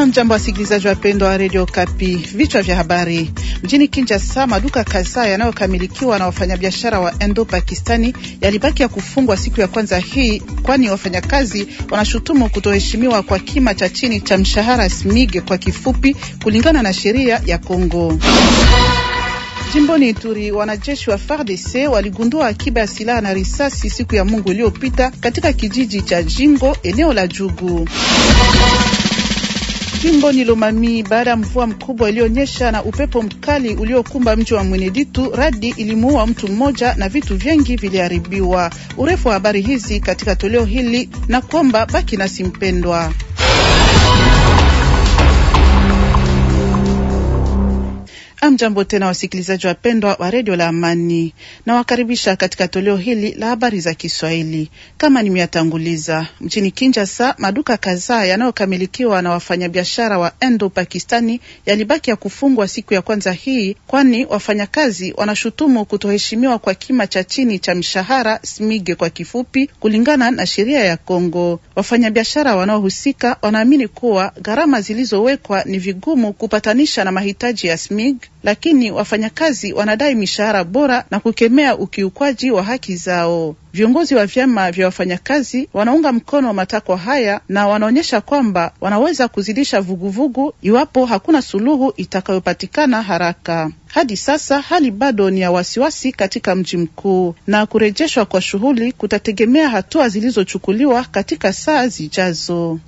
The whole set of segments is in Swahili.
Jambo wasikilizaji wapendwa wa Radio Kapi. Vichwa vya habari. Mjini Kinshasa, maduka kadhaa yanayokamilikiwa na wafanyabiashara wa Indo-Pakistani yalibaki ya kufungwa siku ya kwanza hii, kwani wafanyakazi wanashutumu kutoheshimiwa kwa kima cha chini cha mshahara SMIG kwa kifupi, kulingana na sheria ya Kongo. Jimboni Ituri, wanajeshi wa FARDC waligundua akiba ya silaha na risasi siku ya Mungu iliyopita katika kijiji cha Jingo, eneo la Jugu. Jimboni Lomami, baada ya mvua mkubwa iliyonyesha na upepo mkali uliokumba mji wa Mweneditu, radi ilimuua mtu mmoja na vitu vingi viliharibiwa. Urefu wa habari hizi katika toleo hili, na kwamba baki nasi mpendwa. Jambo tena wasikilizaji wapendwa wa Radio la Amani, na wakaribisha katika toleo hili la habari za Kiswahili. Kama nimeyatanguliza, mjini Kinshasa, maduka kadhaa yanayokamilikiwa na wafanyabiashara wa Indo-Pakistani yalibaki ya kufungwa siku ya kwanza hii, kwani wafanyakazi wanashutumu kutoheshimiwa kwa kima cha chini cha mshahara SMIG kwa kifupi, kulingana na sheria ya Kongo. Wafanyabiashara wanaohusika wanaamini kuwa gharama zilizowekwa ni vigumu kupatanisha na mahitaji ya SMIG, lakini wafanyakazi wanadai mishahara bora na kukemea ukiukwaji wa haki zao. Viongozi wa vyama vya wafanyakazi wanaunga mkono matakwa haya na wanaonyesha kwamba wanaweza kuzidisha vuguvugu iwapo hakuna suluhu itakayopatikana haraka. Hadi sasa hali bado ni ya wasiwasi katika mji mkuu, na kurejeshwa kwa shughuli kutategemea hatua zilizochukuliwa katika saa zijazo.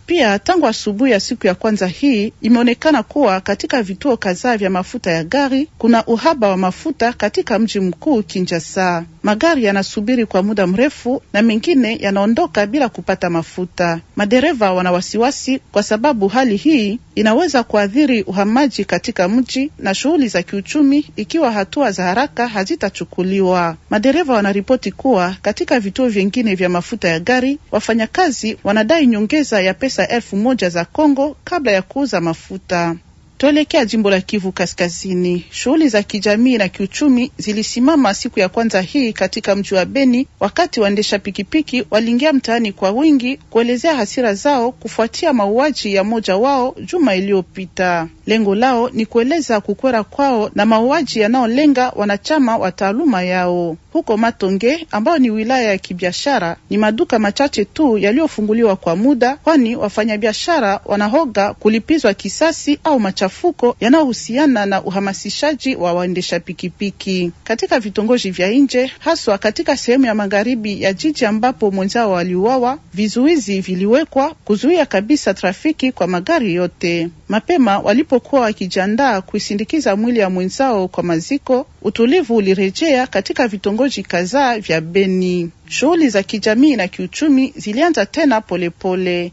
Pia tangu asubuhi ya siku ya kwanza hii imeonekana kuwa katika vituo kadhaa vya mafuta ya gari kuna uhaba wa mafuta katika mji mkuu Kinshasa. Magari yanasubiri kwa muda mrefu na mengine yanaondoka bila kupata mafuta. Madereva wana wasiwasi kwa sababu hali hii inaweza kuathiri uhamaji katika mji na shughuli za kiuchumi ikiwa hatua za haraka hazitachukuliwa. Madereva wanaripoti kuwa katika vituo vingine vya mafuta ya gari wafanyakazi wanadai nyongeza ya pesa 1,000 za Kongo kabla ya kuuza mafuta. Tuelekea jimbo la Kivu Kaskazini. Shughuli za kijamii na kiuchumi zilisimama siku ya kwanza hii katika mji wa Beni, wakati waendesha pikipiki waliingia mtaani kwa wingi kuelezea hasira zao kufuatia mauaji ya moja wao juma iliyopita. Lengo lao ni kueleza kukwera kwao na mauaji yanayolenga wanachama wa taaluma yao. Huko Matonge, ambao ni wilaya ya kibiashara, ni maduka machache tu yaliyofunguliwa kwa muda, kwani wafanyabiashara wanahoga kulipizwa kisasi au machafuko yanayohusiana na uhamasishaji wa waendesha pikipiki. Katika vitongoji vya nje, haswa katika sehemu ya magharibi ya jiji ambapo mwenzao waliuawa, vizuizi viliwekwa kuzuia kabisa trafiki kwa magari yote. Mapema walipokuwa wakijiandaa kuisindikiza mwili ya mwenzao kwa maziko, utulivu ulirejea katika vitongoji kadhaa vya Beni. Shughuli za kijamii na kiuchumi zilianza tena polepole.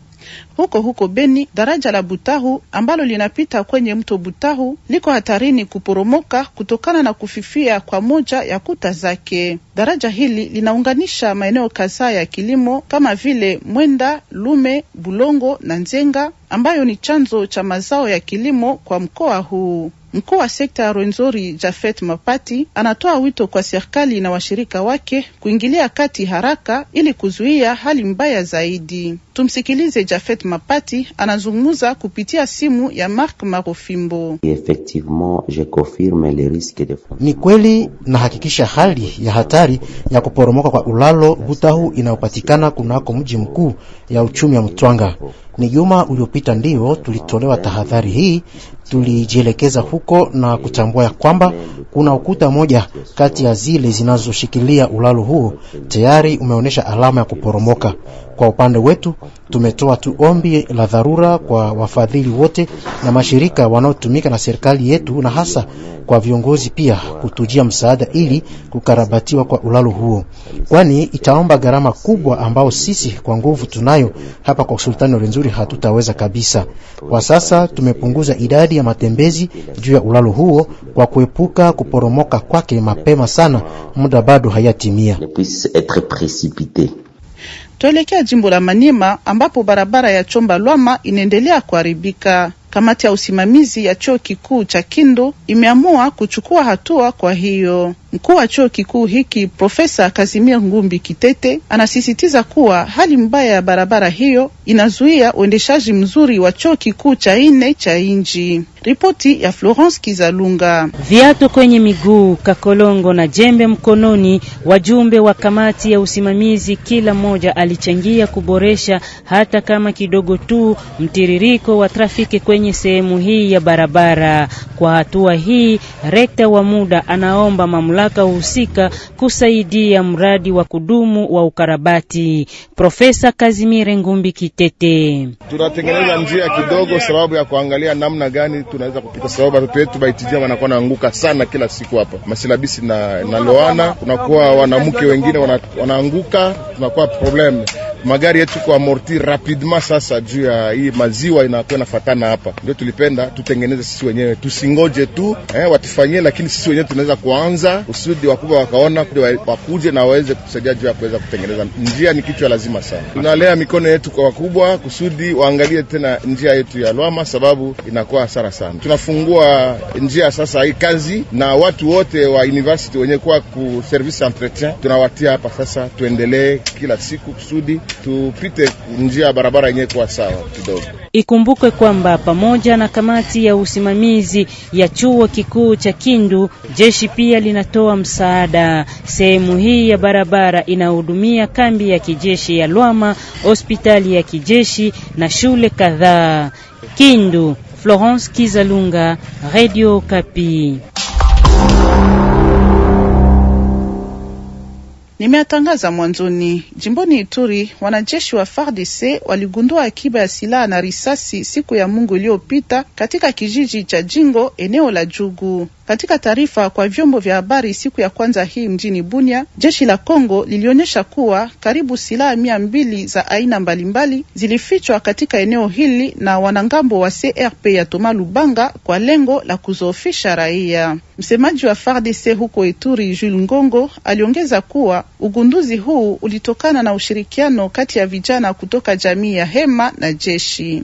Huko Beni, daraja la Butahu ambalo linapita kwenye mto Butahu liko hatarini kuporomoka kutokana na kufifia kwa moja ya kuta zake. Daraja hili linaunganisha maeneo kadhaa ya kilimo kama vile Mwenda, Lume, Bulongo na Nzenga, ambayo ni chanzo cha mazao ya kilimo kwa mkoa huu. Mkuu wa sekta ya Rwenzori, Jafet Mapati, anatoa wito kwa serikali na washirika wake kuingilia kati haraka ili kuzuia hali mbaya zaidi. Tumsikilize Jafet Mapati, anazungumza kupitia simu ya Mark Marofimbo. Ni kweli na hakikisha hali ya hatari ya kuporomoka kwa ulalo Butahu inayopatikana kunako mji mkuu ya uchumi ya Mtwanga. Ni juma uliopita ndio tulitolewa tahadhari hii. Tulijielekeza huko na kutambua ya kwamba kuna ukuta moja kati ya zile zinazoshikilia ulalo huo tayari umeonyesha alama ya kuporomoka. Kwa upande wetu tumetoa tu ombi la dharura kwa wafadhili wote na mashirika wanaotumika na serikali yetu, na hasa kwa viongozi pia kutujia msaada ili kukarabatiwa kwa ulalo huo, kwani itaomba gharama kubwa ambao sisi kwa nguvu tunayo hapa kwa Sultani Rwenzori hatutaweza kabisa. Kwa sasa tumepunguza idadi ya matembezi juu ya ulalo huo kwa kuepuka kuporomoka kwake mapema sana, muda bado hayatimia. Tuelekea jimbo la Maniema ambapo barabara ya Chomba Lwama inaendelea kuharibika. Kamati ya usimamizi ya chuo kikuu cha Kindu imeamua kuchukua hatua kwa hiyo. Mkuu wa chuo kikuu hiki Profesa Kazimir Ngumbi Kitete anasisitiza kuwa hali mbaya ya barabara hiyo inazuia uendeshaji mzuri wa chuo kikuu cha 4 cha inji. Ripoti ya Florence Kizalunga. Viatu kwenye miguu, kakolongo na jembe mkononi, wajumbe wa kamati ya usimamizi kila mmoja alichangia kuboresha hata kama kidogo tu mtiririko wa trafiki kwenye sehemu hii ya barabara. Kwa hatua hii, rekta wa muda anaomba mamlaka husika kusaidia mradi wa kudumu wa ukarabati. Profesa Kazimir Ngumbi Kitete. Tunatengeneza njia kidogo sababu ya kuangalia namna gani tunaweza kupita, sababu watoto wetu baitijia wanakuwa naanguka sana kila siku hapa. Masilabisi na loana, kunakuwa wanamke wengine wanaanguka, tunakuwa problem. Magari yetu kwa amorti rapidement sasa juu ya hii maziwa inakuwa nafatana hapa. Ndio tulipenda tutengeneze sisi wenyewe. Tusingoje tu watufanyie, lakini sisi wenyewe tunaweza kuanza usudi wakubwa wakaona wakuje na waweze kutusaidia juu ya kuweza kutengeneza. Njia ni kitu lazima sana. Tunalea mikono yetu kwa wakubwa kusudi waangalie tena njia yetu ya Lwama sababu inakuwa hasara sana. Tunafungua njia sasa hii kazi na watu wote wa university wenye kwa ku service entretien tunawatia hapa sasa tuendelee kila siku kusudi tupite njia ya barabara yenyewe kwa sawa kidogo. Ikumbukwe kwamba pamoja na kamati ya usimamizi ya chuo kikuu cha Kindu, jeshi pia linatoa msaada. Sehemu hii ya barabara inahudumia kambi ya kijeshi ya Lwama, hospitali ya kijeshi na shule kadhaa. Kindu, Florence Kizalunga, Radio Okapi. Nimeatangaza mwanzoni, jimboni Ituri, wanajeshi wa FARDC waligundua akiba ya silaha na risasi siku ya Mungu iliyopita katika kijiji cha Jingo, eneo la Jugu. Katika taarifa kwa vyombo vya habari siku ya kwanza hii mjini Bunia, jeshi la Kongo lilionyesha kuwa karibu silaha 200 za aina mbalimbali zilifichwa katika eneo hili na wanangambo wa CRP ya Toma Lubanga kwa lengo la kuzoofisha raia. Msemaji wa FARDC huko Ituri, Jules Ngongo, aliongeza kuwa ugunduzi huu ulitokana na ushirikiano kati ya vijana kutoka jamii ya Hema na jeshi.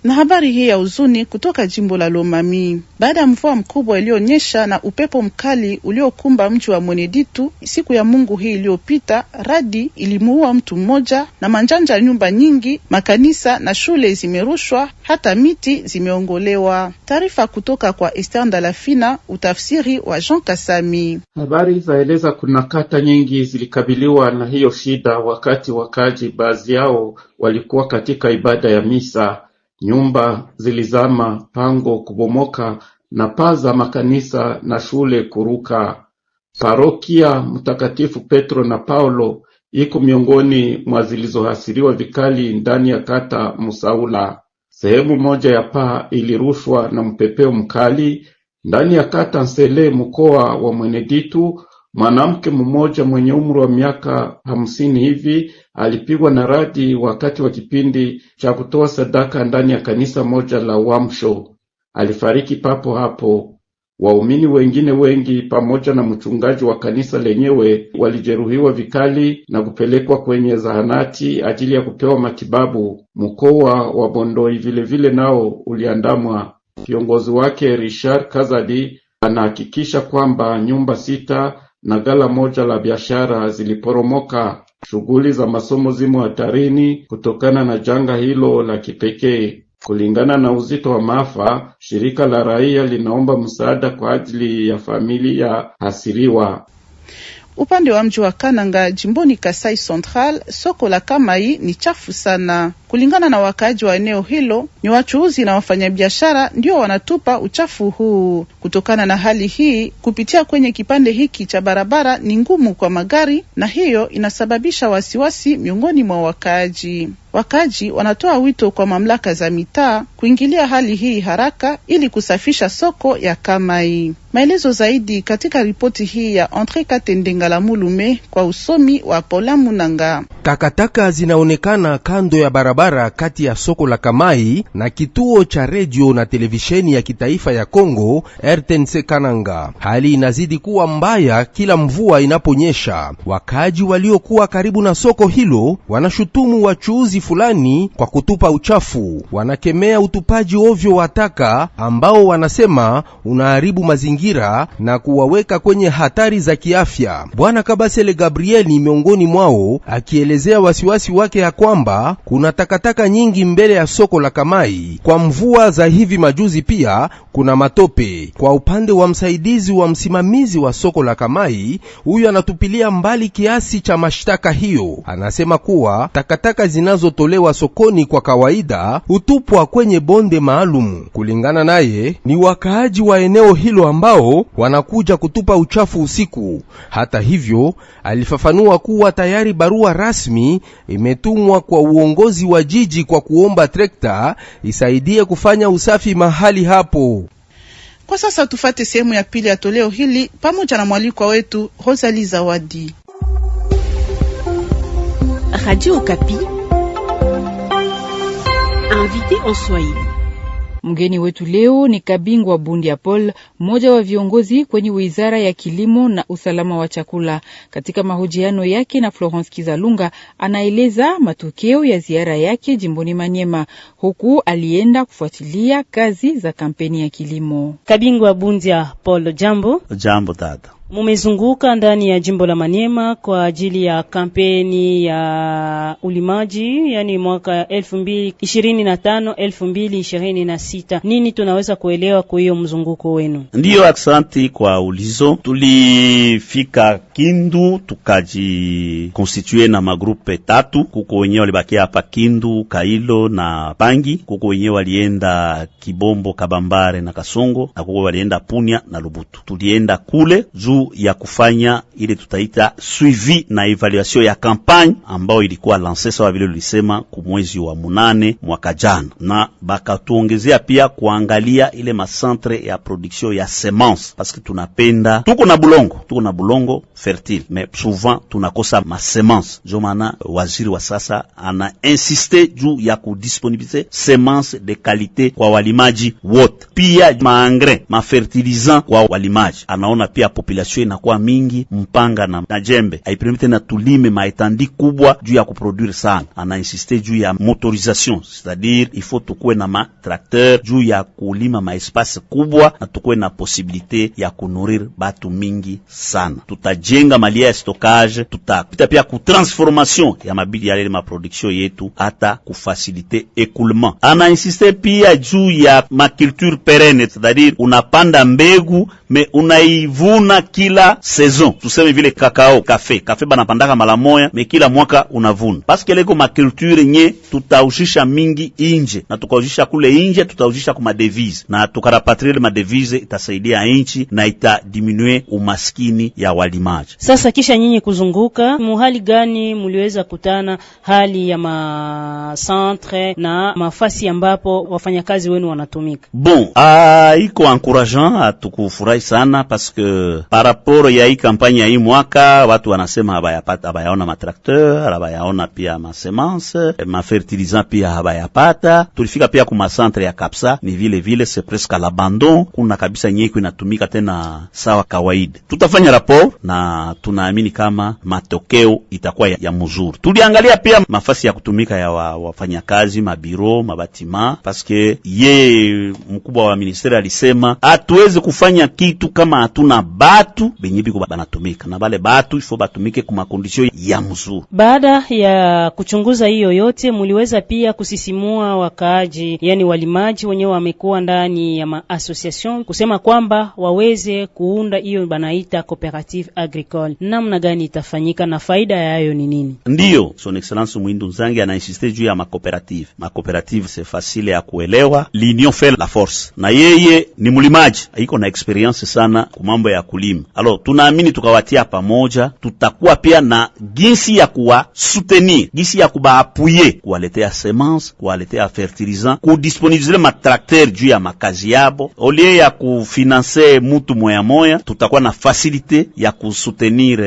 Na habari hii ya uzuni kutoka jimbo la Lomami. Baada ya mvua mkubwa iliyonyesha na upepo mkali uliokumba mji wa Mweneditu siku ya Mungu hii iliyopita, radi ilimuua mtu mmoja na manjanja nyumba nyingi, makanisa na shule zimerushwa, hata miti zimeongolewa. Taarifa kutoka kwa Esther Ndalafina, utafsiri wa Jean Kasami. Habari zaeleza kuna kata nyingi zilikabiliwa na hiyo shida wakati wakaji baadhi yao walikuwa katika ibada ya misa. Nyumba zilizama, pango kubomoka na paa za makanisa na shule kuruka. Parokia Mtakatifu Petro na Paulo iko miongoni mwa zilizohasiriwa vikali ndani ya kata Musaula. Sehemu moja ya paa ilirushwa na mpepeo mkali. Ndani ya kata Nsele, mkoa wa Mweneditu, mwanamke mmoja mwenye umri wa miaka 50 hivi alipigwa na radi wakati wa kipindi cha kutoa sadaka ndani ya kanisa moja la Wamsho. Alifariki papo hapo. Waumini wengine wengi pamoja na mchungaji wa kanisa lenyewe walijeruhiwa vikali na kupelekwa kwenye zahanati ajili ya kupewa matibabu. Mkoa wa Bondoi vile nao uliandamwa. Kiongozi wake Richard Kazadi anahakikisha kwamba nyumba 6 na gala moja la biashara ziliporomoka. Shughuli za masomo zimo hatarini kutokana na janga hilo la kipekee. Kulingana na uzito wa maafa, shirika la raia linaomba msaada kwa ajili ya familia hasiriwa. Upande wa mji wa Kananga, jimboni Kasai Central, soko la Kamai ni chafu sana. Kulingana na wakaaji wa eneo hilo, ni wachuuzi na wafanyabiashara ndio wanatupa uchafu huu. Kutokana na hali hii, kupitia kwenye kipande hiki cha barabara ni ngumu kwa magari, na hiyo inasababisha wasiwasi miongoni mwa wakaaji. Wakaaji wanatoa wito kwa mamlaka za mitaa kuingilia hali hii haraka ili kusafisha soko ya Kamai. Maelezo zaidi katika ripoti hii ya Andre Katendengala Mulume kwa usomi wa Paula Munanga. Takataka zinaonekana kando ya barabara kati ya soko la Kamai na kituo cha redio na televisheni ya kitaifa ya Kongo RTNC Kananga. Hali inazidi kuwa mbaya kila mvua inaponyesha. Wakaji waliokuwa karibu na soko hilo wanashutumu wachuuzi fulani kwa kutupa uchafu. Wanakemea utupaji ovyo wa taka ambao wanasema unaharibu mazingira na kuwaweka kwenye hatari za kiafya. Bwana Kabasele Gabriel ni miongoni mwao, akielezea wasiwasi wake ya kwamba kuna takataka nyingi mbele ya soko la Kamai. Kwa mvua za hivi majuzi pia kuna matope. Kwa upande wa msaidizi wa msimamizi wa soko la Kamai, huyu anatupilia mbali kiasi cha mashtaka hiyo. Anasema kuwa takataka zinazotolewa sokoni kwa kawaida hutupwa kwenye bonde maalum. Kulingana naye, ni wakaaji wa eneo hilo ambao wanakuja kutupa uchafu usiku. Hata hivyo, alifafanua kuwa tayari barua rasmi imetumwa kwa uongozi wa jiji kwa kuomba trekta isaidie kufanya usafi mahali hapo. Kwa sasa tufate sehemu ya pili ya toleo hili pamoja na mwalikwa wetu Rosalie Zawadi. Radio Okapi. Invité en Swahili. Mgeni wetu leo ni Kabingwa Bundia Paul, mmoja wa viongozi kwenye Wizara ya Kilimo na Usalama wa Chakula. Katika mahojiano yake na Florence Kizalunga, anaeleza matokeo ya ziara yake jimboni Maniema, huku alienda kufuatilia kazi za kampeni ya kilimo. Kabingwa Bundia Paul, jambo. Jambo dada. Mumezunguka ndani ya jimbo la Maniema kwa ajili ya kampeni ya ulimaji, yani mwaka 2025-2026. Nini tunaweza kuelewa kwa hiyo mzunguko wenu? Ndiyo, aksanti kwa ulizo. Tulifika Kindu, tukaji konstitue na magrupe 3. Kuko wenyewe walibakia hapa Kindu, Kailo na Pangi. Kuko wenyewe walienda Kibombo, Kabambare na Kasongo, na kuko walienda Punya na Lubutu. Tulienda kule juu ya kufanya ile tutaita suivi na evaluation ya campagne ambao ilikuwa lancée sawa vile ulisema kumwezi wa 8 mwaka jana, na bakatuongezea pia kuangalia ile macentre ya production ya semence, parce que tunapenda tuko na bulongo fertile mais souvent tunakosa ma semence. Jo maana waziri wa sasa ana insiste juu ya kudisponibiliser semence de qualité kwa walimaji wote, pia maengrais, ma fertilisant kwa walimaji. Anaona pia population inakuwa mingi, mpanga na jembe haipermite na tulime maetandi kubwa juu ya kuproduire sana. Ana insiste juu ya motorisation, c'est-à-dire il faut tukue na ma tracteur juu ya kulima ma espace kubwa, na tukue na possibilité ya kunourrir batu mingi sana. Tutajenga malia ya stockage, tutapita pia ku transformation ya mabidi ya ile ma production yetu, hata kufaciliter écoulement. Ana insiste pia juu ya ma culture pérenne, c'est-à-dire unapanda mbegu me unaivuna kila saison. Tuseme vile kakao, kafe banapandaka mara moja me kila mwaka unavuna. Parce que leko ma culture nye tutaushisha mingi inje, na tukaushisha kule inje tutaushisha kuma devise, na tukarapatrie ma devise itasaidia inchi na itadiminuer umaskini ya walimaji. Sasa kisha nyinyi kuzunguka, muhali gani muliweza kutana hali ya ma centre na mafasi ambapo wafanyakazi wenu wanatumika? Bon, iko encourageant, atukufurahi sana parce que par rapport ya hii kampanya hii mwaka watu wanasema habayaona matrakteur, habayaona pia ma semence, ma fertilisant pia habayapata. Tulifika pia kuma centre ya Kapsa, ni vile c'est presque l'abandon, kuna kabisa nyeko inatumika tena sawa kawaida. Tutafanya rapport na tunaamini kama matokeo itakuwa ya mzuri. Tuliangalia pia mafasi ya kutumika ya wafanyakazi, mabiro, mabatima, parce que ye mkubwa wa ministeri alisema hatuwezi kufanya kitu kama hatuna batu benye biko banatumika, na bale batu ifo batumike kuma condition ya mzuri. Baada ya kuchunguza hiyo yote, muliweza pia kusisimua wakaaji, yani walimaji wenyewe wamekuwa ndani ya ma association kusema kwamba waweze kuunda hiyo banaita cooperative agricole. Namna gani itafanyika na faida yayo ni nini? Ndiyo, son excellence Mwindu Nzangi ana insiste juu ya ma cooperative. Ma cooperative c'est facile ya kuelewa, l'union fait la force. Na yeye ni mulimaji, haiko na experience sana kumambo ya kulima. mzima. Alors tunaamini tukawatia pamoja, tutakuwa pia na jinsi ya kuwa soutenir, jinsi ya kubaapuye, kuwaletea semence, kuwaletea fertilisant, kudisponibiliser matrakter juu ya makazi yabo. Olie ya kufinanse mutu moya moya, tutakuwa na facilite ya kusoutenir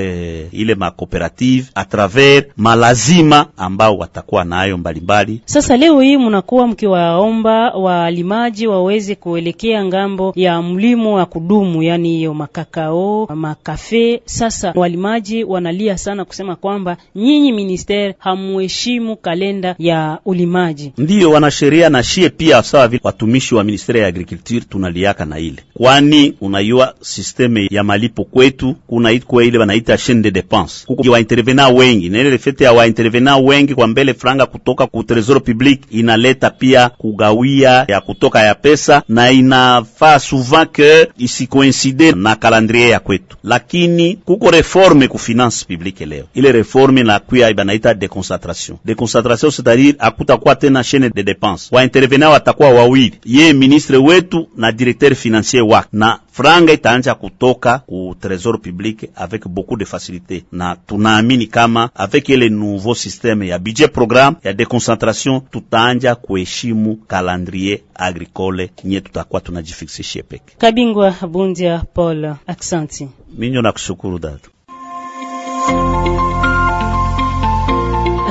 ile makooperative a travers malazima ambao watakuwa nayo mbalimbali. Sasa leo hii mnakuwa mkiwaomba walimaji waweze kuelekea ngambo ya mlimo wa kudumu, yani hiyo makakao, makafe. Sasa walimaji wanalia sana kusema kwamba nyinyi ministeri hamuheshimu kalenda ya ulimaji. Ndiyo wanasheria na shie pia sawa vile watumishi wa ministeri ya agriculture tunaliaka na ile. Kwani unayua systeme ya malipo kwetu kuna ile wanaita chaîne de dépenses. Kuko wa intervenant wengi, na ile fete ya wa intervenant wengi kwa mbele franga kutoka ku trésor public inaleta pia kugawia ya kutoka ya pesa, na inafaa souvent que isi coïncide na calendrier ya kwetu. Lakini kuko reforme ku finance publique leo. Ile reforme na kuya ibanaita déconcentration. Déconcentration c'est-à-dire akutakuwa tena chaîne de dépenses. Wa intervenant watakuwa wawili, ye ministre wetu na directeur financier wake, na franga itaanza kutoka ku trésor public avec beaucoup de facilité. Na tunaamini kama avec le nouveau système ya budget programme ya déconcentration tutaanja kuheshimu calendrier agricole nye tutakuwa tunajifixishia peke. Kabingwa Bundia Paul, aksanti. Minyo nakushukuru dada.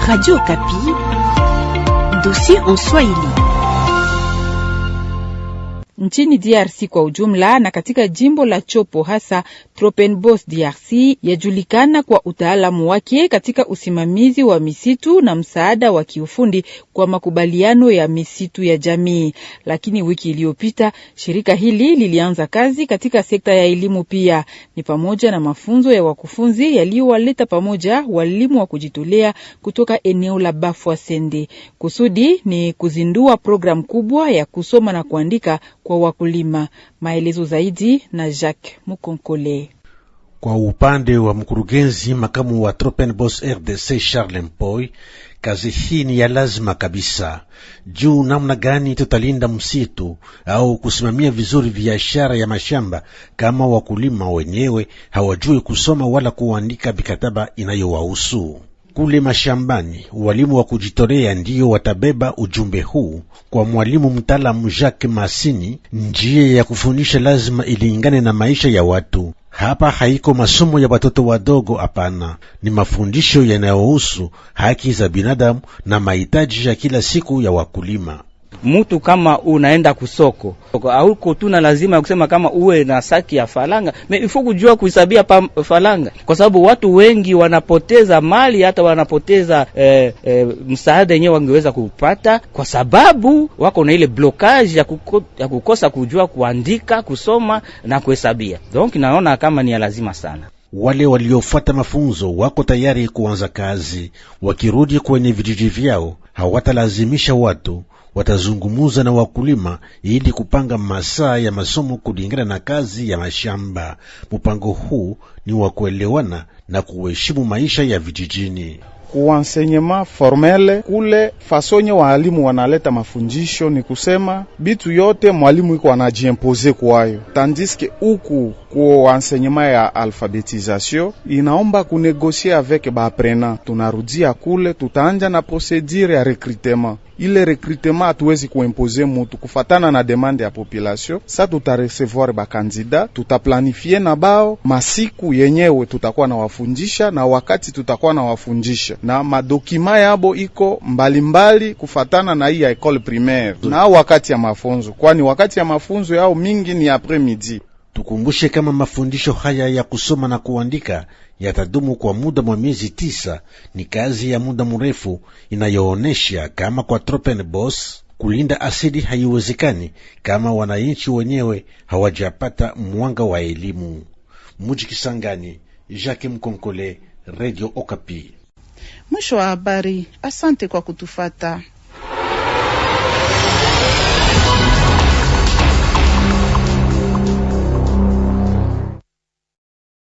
Radio Okapi, dossier en Swahili. Nchini DRC kwa ujumla na katika jimbo la Chopo hasa, Tropenbos DRC yajulikana kwa utaalamu wake katika usimamizi wa misitu na msaada wa kiufundi kwa makubaliano ya misitu ya jamii. Lakini wiki iliyopita shirika hili lilianza kazi katika sekta ya elimu pia. Ni pamoja na mafunzo ya wakufunzi yaliyowaleta pamoja walimu wa kujitolea kutoka eneo la Bafwa Sende. Kusudi ni kuzindua program kubwa ya kusoma na kuandika kwa wakulima. Maelezo zaidi na Jacques Mukonkole. Kwa upande wa mkurugenzi makamu wa Tropenbos RDC Charles Mpoy, kazi hii ni ya lazima kabisa. Juu namna gani tutalinda msitu au kusimamia vizuri biashara ya mashamba kama wakulima wenyewe hawajui kusoma wala kuandika mikataba inayowahusu. Kule mashambani, walimu wa kujitolea ndio watabeba ujumbe huu. Kwa mwalimu mtaalamu Jacques Masini, njia ya kufundisha lazima ilingane na maisha ya watu. Hapa haiko masomo ya watoto wadogo, hapana. Ni mafundisho yanayohusu haki za binadamu na mahitaji ya kila siku ya wakulima. Mtu kama unaenda kusoko, hauko tuna lazima kusema kama uwe na saki ya falanga, ifo kujua kuhesabia falanga, kwa sababu watu wengi wanapoteza mali, hata wanapoteza msaada yenyewe wangeweza kupata kwa sababu wako na ile blocage ya kukosa kujua kuandika, kusoma na kuhesabia. Donc naona kama ni lazima sana. Wale waliofuata mafunzo wako tayari kuanza kazi. Wakirudi kwenye vijiji vyao, hawatalazimisha watu, watazungumuza na wakulima ili kupanga masaa ya masomo kulingana na kazi ya mashamba. Mpango huu ni wa kuelewana na kuheshimu maisha ya vijijini. Kuenseignement formel kule fasonye walimu wanaleta mafundisho, ni kusema bitu yote mwalimu iko anajiimpose kwayo, tandiske huku kwa enseignement ya alphabetisation inaomba kunegocier avec ba apprenant. Tunarudia kule, tutaanja na procedure ya recrutement. Ile recrutement hatuwezi kuimpose mutu kufatana na demande ya population. Sa tutarecevoir ba kandida, tutaplanifie na bao masiku yenyewe tutakuwa na wafundisha na wakati tutakuwa na wafundisha, na madokima yabo iko mbalimbali kufatana na hii ya école primaire na wakati ya mafunzo, kwani wakati ya mafunzo yao mingi ni après midi. Tukumbushe kama mafundisho haya ya kusoma na kuandika yatadumu kwa muda wa miezi 9. Ni kazi ya muda mrefu inayoonesha kama kwa Tropenbos kulinda asili haiwezekani kama wananchi wenyewe hawajapata mwanga wa elimu. Muji Kisangani, Jacques Mkonkole, Radio Okapi. Mwisho wa habari. Asante kwa kutufata.